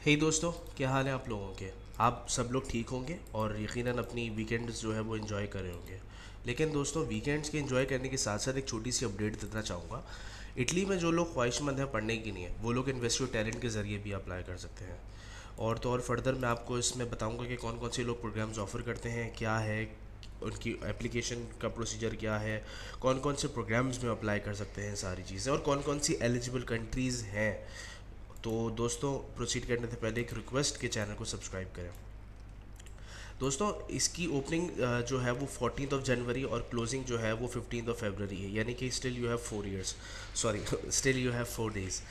हे दोस्तों, क्या हाल है आप लोगों के। आप सब लोग ठीक होंगे और यकीनन अपनी वीकेंड्स जो है वो एंजॉय कर रहे होंगे। लेकिन दोस्तों, वीकेंड्स के एंजॉय करने के साथ साथ एक छोटी सी अपडेट देना चाहूँगा। इटली में जो लोग ख्वाहिशमंद हैं पढ़ने के लिए, वो लोग इन्वेस्टिव टैलेंट के ज़रिए भी अप्लाई कर सकते हैं। और तो और फर्दर मैं आपको इसमें बताऊंगा कि कौन कौन से लोग प्रोग्राम्स ऑफ़र करते हैं, क्या है उनकी एप्लीकेशन का प्रोसीजर, क्या है, कौन कौन से प्रोग्राम्स में अप्लाई कर सकते हैं, सारी चीज़ें, और कौन कौन सी एलिजिबल कंट्रीज़ हैं। तो दोस्तों, प्रोसीड करने से पहले एक रिक्वेस्ट के चैनल को सब्सक्राइब करें। दोस्तों, इसकी ओपनिंग जो है वो 14 जनवरी और क्लोजिंग जो है वो 15 फरवरी है, यानी कि still you have 4 years, sorry still you have 4 days.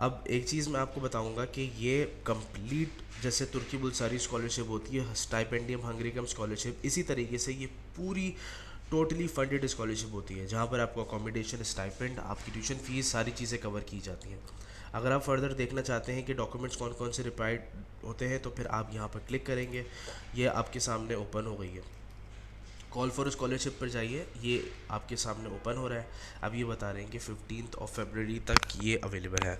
अब एक चीज़ मैं आपको बताऊंगा कि ये कंप्लीट जैसे तुर्की बुल्सारी स्कॉलरशिप होती है, स्टाइपेंडियम हंगरिकम स्कॉलरशिप, इसी तरीके से ये पूरी टोटली फंडेड स्कॉलरशिप होती है, जहाँ पर आपको अकोमोडेशन, स्टाइपेंड, आपकी ट्यूशन फीस, सारी चीज़ें कवर की जाती हैं। अगर आप फर्दर देखना चाहते हैं कि डॉक्यूमेंट्स कौन कौन से रिक्वायर्ड होते हैं, तो फिर आप यहाँ पर क्लिक करेंगे। ये आपके सामने ओपन हो गई है। कॉल फॉर स्कॉलरशिप पर जाइए, ये आपके सामने ओपन हो रहा है। अब ये बता रहे हैं कि 15 फरवरी तक ये अवेलेबल है।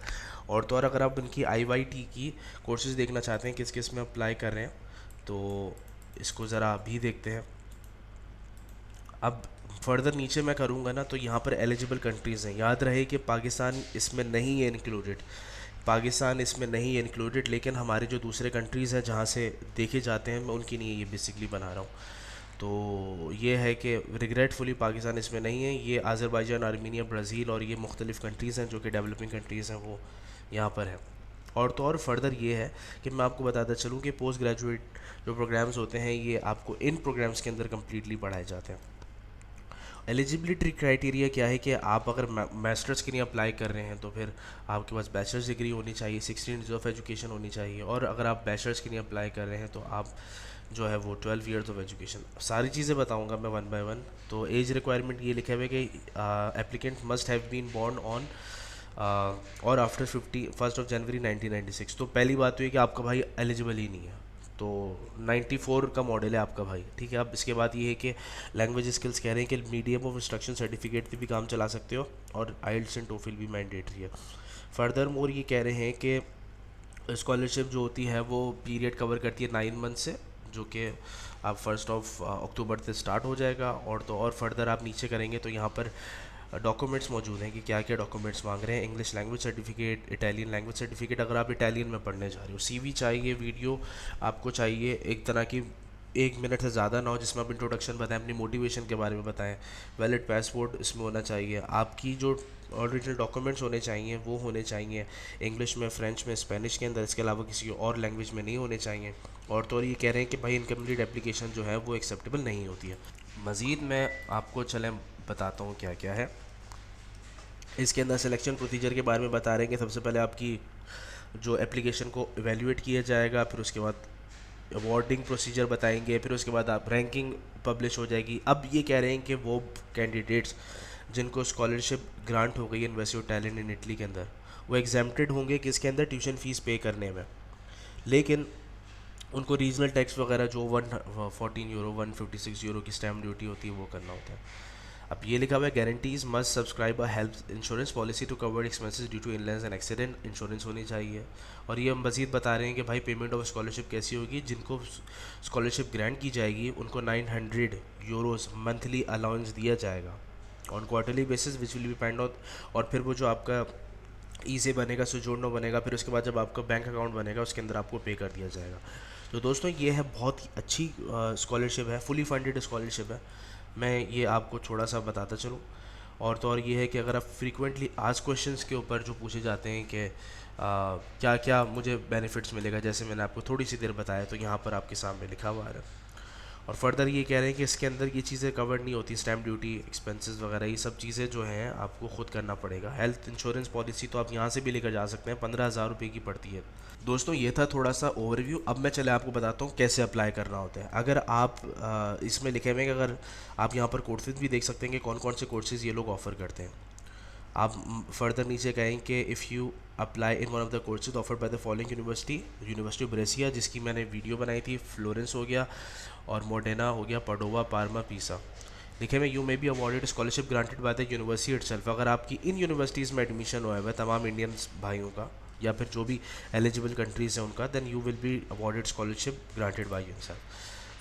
और तो और अगर आप इनकी IYT की कोर्सेज देखना चाहते हैं किस किस में अप्लाई कर रहे हैं, तो इसको ज़रा अभी देखते हैं। अब फर्दर नीचे मैं करूँगा ना, तो यहाँ पर एलिजिबल कंट्रीज़ हैं। याद रहे कि पाकिस्तान इसमें नहीं है इंक्लूडेड, पाकिस्तान इसमें नहीं है इंक्लूडेड, लेकिन हमारे जो दूसरे कंट्रीज़ हैं जहाँ से देखे जाते हैं, मैं उनके लिए ये बेसिकली बना रहा हूँ। तो ये है कि रिग्रेटफुली पाकिस्तान इसमें नहीं है। ये आज़रबाईजान, आर्मीनिया, ब्राज़ील और ये मुख्तलिफ़ कंट्रीज़ हैं जो कि डेवलपिंग कंट्रीज़ हैं, वो यहाँ पर हैं। और तो और फर्दर ये है कि मैं आपको बताता चलूँ कि पोस्ट ग्रेजुएट जो प्रोग्राम्स होते हैं, ये आपको इन प्रोग्राम्स के अंदर कम्प्लीटली पढ़ाए जाते हैं। एलिजिबिलिटी क्राइटेरिया क्या है कि आप अगर मास्टर्स के लिए अप्लाई कर रहे हैं, तो फिर आपके पास बैचलर्स डिग्री होनी चाहिए, 16 ईयर्स ऑफ एजुकेशन होनी चाहिए। और अगर आप बैचलर्स के लिए अप्लाई कर रहे हैं, तो आप जो है वो 12 ईयर्स ऑफ एजुकेशन। सारी चीज़ें बताऊंगा मैं वन बाय वन। तो एज रिक्वायरमेंट ये लिखा हुआ है कि applicant must have been born on और आफ्टर 1 जनवरी 1996। तो पहली बात तो ये कि आपका भाई एलिजिबल ही नहीं है। तो 94 का मॉडल है आपका भाई, ठीक है। अब इसके बाद ये है कि लैंग्वेज स्किल्स कह रहे हैं कि मीडियम ऑफ इंस्ट्रक्शन सर्टिफिकेट पे भी काम चला सकते हो, और आइल्स एंड टोफिल भी मैंडेटरी है। फर्दर मोर ये कह रहे हैं कि स्कॉलरशिप जो होती है वो पीरियड कवर करती है 9 मंथ से, जो कि आप 1 अक्टूबर से स्टार्ट हो जाएगा। और तो और फर्दर आप नीचे करेंगे तो यहाँ पर डॉक्यूमेंट्स मौजूद हैं कि क्या क्या डॉक्यूमेंट्स मांग रहे हैं। English language certificate, Italian language certificate अगर आप इटालियन में पढ़ने जा रहे हो, CV चाहिए, वीडियो आपको चाहिए एक तरह की, 1 मिनट से ज़्यादा ना हो, जिसमें आप इंट्रोडक्शन बताएं, अपनी मोटिवेशन के बारे में बताएं। वैलिड पासपोर्ट इसमें होना चाहिए। आपकी जो ओरिजिनल डॉक्यूमेंट्स होने चाहिए वो होने चाहिए इंग्लिश में, फ्रेंच में, स्पेनिश के अंदर, इसके अलावा किसी और लैंग्वेज में नहीं होने चाहिए। और तो और ये कह रहे हैं कि भाई इनकम्प्लीट एप्लीकेशन जो है वो एक्सेप्टेबल नहीं होती है। मज़ीद मैं आपको चलें बताता हूँ क्या क्या है इसके अंदर। सिलेक्शन प्रोसीजर के बारे में बता रहे हैं कि सबसे पहले आपकी जो एप्लीकेशन को इवेल्युएट किया जाएगा, फिर उसके बाद अवार्डिंग प्रोसीजर बताएंगे, फिर उसके बाद आप रैंकिंग पब्लिश हो जाएगी। अब ये कह रहे हैं कि वो कैंडिडेट्स जिनको स्कॉलरशिप ग्रांट हो गई university of talent in Italy के अंदर, वो एग्जाम्प्टेड होंगे किसके अंदर, ट्यूशन फ़ीस पे करने में। लेकिन उनको रीजनल टैक्स वगैरह जो 114 यूरो, 156 यूरो की स्टैम्प ड्यूटी होती है वो करना होता है। अब ये लिखा हुआ है, guarantees must subscribe a health insurance policy to cover expenses due to illness and accident, insurance होनी चाहिए। और ये हम मजीद बता रहे हैं कि भाई पेमेंट ऑफ स्कॉलरशिप कैसी होगी। जिनको स्कॉलरशिप ग्रांट की जाएगी उनको 900 यूरोज़ मंथली अलाउंस दिया जाएगा on quarterly basis, which will be paid out. और फिर वो जो आपका ई से बनेगा, सुजोर्नो बनेगा, फिर उसके बाद जब आपका बैंक अकाउंट बनेगा उसके अंदर आपको पे कर दिया जाएगा। तो दोस्तों, ये है बहुत ही अच्छी स्कॉलरशिप है, फुली फंडेड स्कॉलरशिप है। मैं ये आपको थोड़ा सा बताता चलूँ। और तो और ये है कि अगर आप फ्रीक्वेंटली आज क्वेश्चंस के ऊपर जो पूछे जाते हैं कि क्या क्या मुझे बेनिफिट्स मिलेगा, जैसे मैंने आपको थोड़ी सी देर बताया, तो यहाँ पर आपके सामने लिखा हुआ है। और फर्दर ये कह रहे हैं कि इसके अंदर ये चीज़ें कवर नहीं होती, स्टैम्प ड्यूटी, एक्सपेंसेस वगैरह, ये सब चीज़ें जो हैं आपको खुद करना पड़ेगा। हेल्थ इंश्योरेंस पॉलिसी तो आप यहाँ से भी लेकर जा सकते हैं, 15,000 रुपये की पड़ती है। दोस्तों, ये था थोड़ा सा ओवरव्यू। अब मैं चले आपको बताता हूँ कैसे अप्लाई करना होता है। अगर आप इसमें लिखे हुए हैं कि अगर आप यहाँ पर कोर्सेज भी देख सकते हैं कि कौन कौन से कोर्सेज ये लोग ऑफ़र करते हैं। आप फर्दर नीचे कहें कि if you apply in one of the courses offered by the following university of Brescia, जिसकी मैंने वीडियो बनाई थी, फ्लोरेंस हो गया, और मोडेना हो गया, पडोवा, पार्मा, पीसा। लिखे में you may be awarded scholarship granted by the university itself. अगर आपकी इन यूनिवर्सिटीज़ में एडमिशन हुआ है तमाम इंडियन भाइयों का, या फिर जो भी एलिजिबल कंट्रीज़ हैं उनका, then you will be awarded scholarship granted by UNICEF.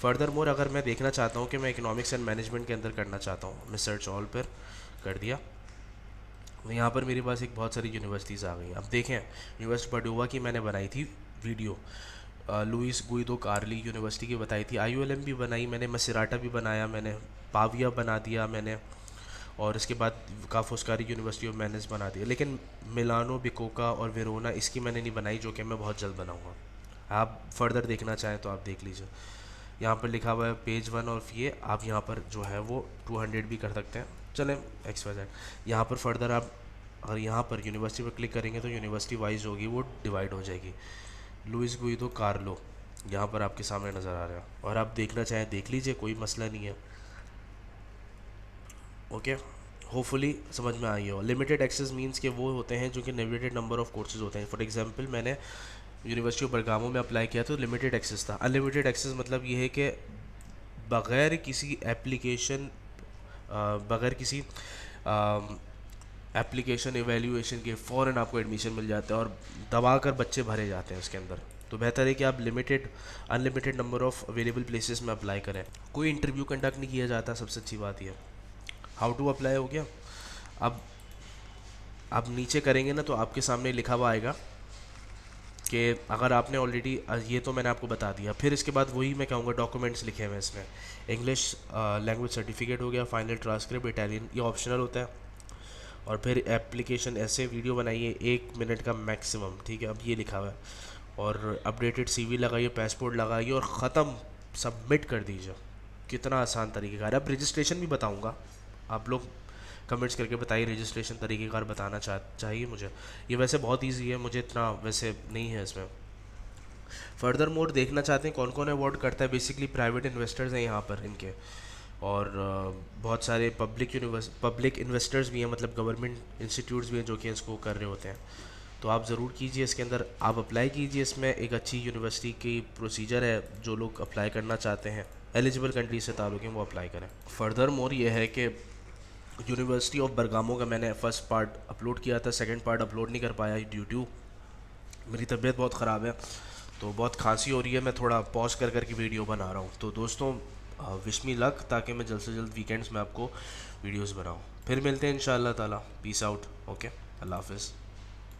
Furthermore अगर मैं देखना चाहता हूँ कि मैं इकोनॉमिक्स एंड मैनेजमेंट के अंदर करना चाहता हूँ, मैं सर्च ऑल पर कर दिया, तो यहाँ पर मेरे पास एक बहुत सारी यूनिवर्सिटीज़ आ गई। अब देखें, यूनिवर्सिटी पडुआ की मैंने बनाई थी वीडियो, लुइस गुइदो कार्ली यूनिवर्सिटी की बताई थी, IULM भी बनाई मैंने, मसिराटा भी बनाया मैंने, पाविया बना दिया मैंने, और इसके बाद का फुस्कारी यूनिवर्सिटी ऑफ मैनेज बना दिया। लेकिन मिलानो, बिकोका और वेरोना इसकी मैंने नहीं बनाई, जो कि मैं बहुत जल्द बनाऊँगा। आप फर्दर देखना चाहें तो आप देख लीजिए, यहाँ पर लिखा हुआ है पेज 1 और ये आप यहाँ पर जो है वो 200 भी कर सकते हैं। चलें XYZ, यहाँ पर फर्दर आप अगर यहाँ पर यूनिवर्सिटी पर क्लिक करेंगे तो यूनिवर्सिटी वाइज होगी, वो डिवाइड हो जाएगी। लुइस गुइदो कार्लो यहाँ पर आपके सामने नज़र आ रहा है, और आप देखना चाहें देख लीजिए, कोई मसला नहीं है। ओके, होपफुली समझ में आई हो। लिमिटेड एक्सेस मींस के वो होते हैं जो कि लिमिटेड नंबर ऑफ कोर्सेज होते हैं। फॉर एग्जांपल मैंने यूनिवर्सिटी ऑफ बरगामो में अप्लाई किया तो लिमिटेड एक्सेस था। अनलिमिटेड एक्सेस मतलब ये है कि बग़ैर किसी एप्लीकेशन, बग़ैर किसी एप्लीकेशन एवेल्यूएशन के फ़ौरन आपको एडमिशन मिल जाता है और दबा कर बच्चे भरे जाते हैं उसके अंदर। तो बेहतर है कि आप unlimited number of available places में अप्लाई करें। कोई इंटरव्यू कंडक्ट नहीं किया जाता, सबसे अच्छी बात यह। हाउ टू अप्लाई हो गया। अब आप नीचे करेंगे ना तो आपके सामने लिखा हुआ आएगा कि अगर आपने ऑलरेडी, ये तो मैंने आपको बता दिया। फिर इसके बाद वही मैं कहूँगा, डॉक्यूमेंट्स लिखे हुए हैं इसमें, इंग्लिश लैंग्वेज सर्टिफिकेट हो गया, फाइनल ट्रांसक्रिप्ट, इटालियन, ये ऑप्शनल होता है। और फिर एप्लीकेशन ऐसे वीडियो बनाइए 1 मिनट का मैक्सिमम, ठीक है। अब ये लिखा हुआ है, और अपडेटेड CV लगाइए, पासपोर्ट लगाइए और ख़त्म, सबमिट कर दीजिए। कितना आसान तरीक़ेकार है। अब रजिस्ट्रेशन भी बताऊँगा, आप लोग कमेंट्स करके बताइए रजिस्ट्रेशन तरीक़ेकार बताना चाहिए मुझे। ये वैसे बहुत इजी है, मुझे इतना वैसे नहीं है इसमें। फर्दर मोर देखना चाहते हैं कौन कौन अवॉर्ड करता है। बेसिकली प्राइवेट इन्वेस्टर्स हैं यहाँ पर इनके, और बहुत सारे पब्लिक इन्वेस्टर्स भी हैं, मतलब गवर्नमेंट इंस्टीट्यूट्स भी हैं जो कि इसको कर रहे होते हैं। तो आप ज़रूर कीजिए, इसके अंदर आप अप्लाई कीजिए। इसमें एक अच्छी यूनिवर्सिटी की प्रोसीजर है, जो लोग अप्लाई करना चाहते हैं एलिजिबल कंट्री से ताल्लुक़ है वो अप्लाई करें। फर्दर मोर ये है कि यूनिवर्सिटी ऑफ बरगामो का मैंने फ़र्स्ट पार्ट अपलोड किया था, सेकंड पार्ट अपलोड नहीं कर पाया ड्यू टू मेरी तबीयत बहुत ख़राब है, तो बहुत खांसी हो रही है, मैं थोड़ा पॉज कर करके वीडियो बना रहा हूँ। तो दोस्तों विश मी लक, ताकि मैं जल्द से जल्द वीकेंड्स में आपको वीडियोस बनाऊँ। फिर मिलते हैं इंशाअल्लाह ताला। Peace out. ओके, अल्लाह हाफ़िज़।